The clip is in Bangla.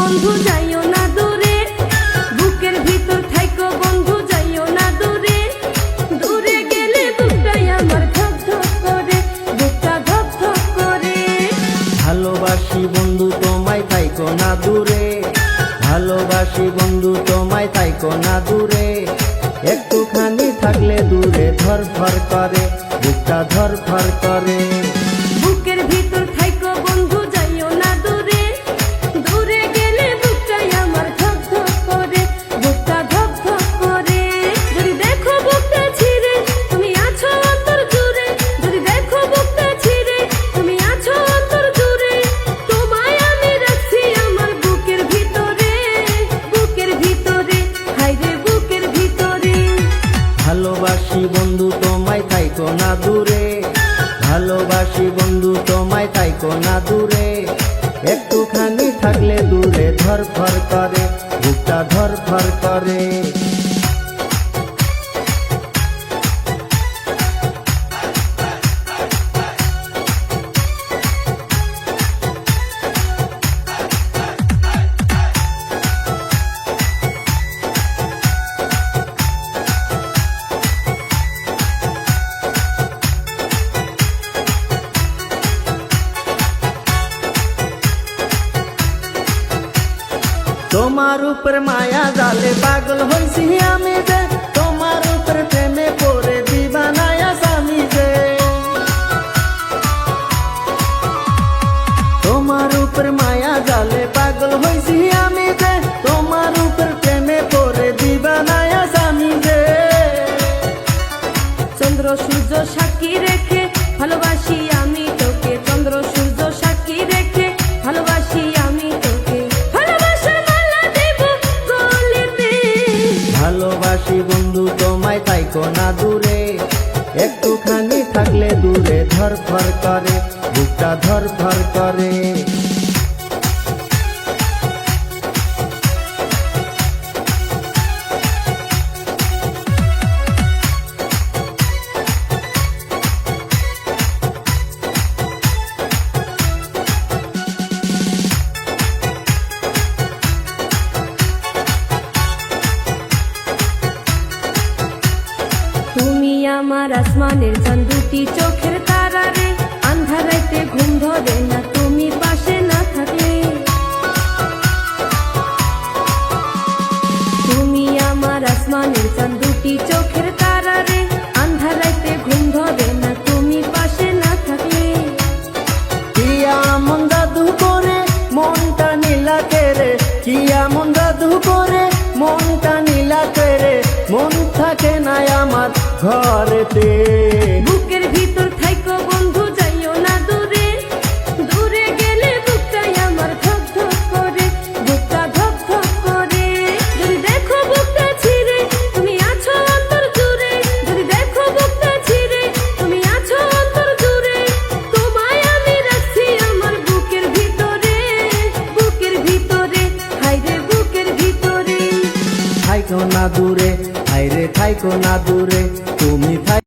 বন্ধু যাইও না দূরে, বুকের ভিতর থাইকো বন্ধু যাইও না দূরে। দূরে গেলে বুকটাই আমার ধক ধক করে, বুকটা ধক ধক করে। ভালোবাসি বন্ধু তোমায় থাইকো না দূরে, ভালোবাসি বন্ধু তোমায় থাইকো না দূরে। একটুখানি থাকলে দূরে ধরফর করে, বুকটা ধরফর করে। বুকের ভিতর থাইকো বন্ধু যাইও না দূরে, দূরে গেলে বুকটাই আমার ধক ধক করে, বুকটা ধক ধক করে। যদি দেখো বুকটা ছিঁড়ে তুমি আছো অন্তর জুড়ে, যদি দেখো বুকটা ছিঁড়ে তুমি আছো অন্তর জুড়ে। তোমায় আমি রাখছি আমার বুকের ভিতরে, বুকের ভিতরে, হায়রে বুকের ভিতরে। ভালোবাসি বন্ধু তোমায় থাইকো না দূরে, ভালোবাসি বন্ধু তোমায় থাইকো না দূরে। একটুখানি থাকলে দূরে ধরফর করে, বুকটা ধরফর করে। তোমার উপর মায়া জালে পাগল হইছি আমি যে, তোমার উপর প্রেমে পড়ে দিবানায়া স্বামী যে। তোমার উপর মায়া জালে পাগল হইছি আমি যে, তোমার উপর প্রেমে পড়ে দিবানায়া স্বামী যে। চন্দ্র সূর্য সাক্ষী রেখে ভালোবাসি আমি তোকে, চন্দ্র সূর্য সাক্ষী রেখে ভালোবাসি আমি তোকে। ভালোবাসার মালা দেব গলেতে, ভালোবাসি বন্ধু তোমায় থাইকো না দূরে। একটুখানি থাকলে দূরে ধরফর করে, বুকটা ধরফর করে। তুমি আমার আসমানের চাঁদ, দুটি চোখের তারা রে। আন্ধারাইতে ঘুম ধরে না তুমি পাশে না থাকলে। তুমি আমার আসমানের চাঁদ, দুটি চোখের তারা রে। আন্ধারাইতে ঘুম ধরে না তুমি পাশে না থাকলে। কি এমন জাদু করে মনটা নীলা কেরে, কি এমন জাদু করে মনটা নীলা কেরে। মন থাকে না আমার ঘরেতে। বুকের ভিতর থাইকো বন্ধু যাইও না দূরে, দূরে গেলে বুকটাই আমার ধক ধক করে, বুকটা ধক ধক করে। যদি দেখো বুকটা ছিঁড়ে তুমি আছো অন্তর জুড়ে, যদি দেখো বুকটা ছিঁড়ে তুমি আছো অন্তর জুড়ে। তোমায় আমি রাখছি আমার বুকের ভিতরে, বুকের ভিতরে, হায়রে বুকের ভিতরে। থাইকো না দূরে, হায়রে থাইকো না দূরে।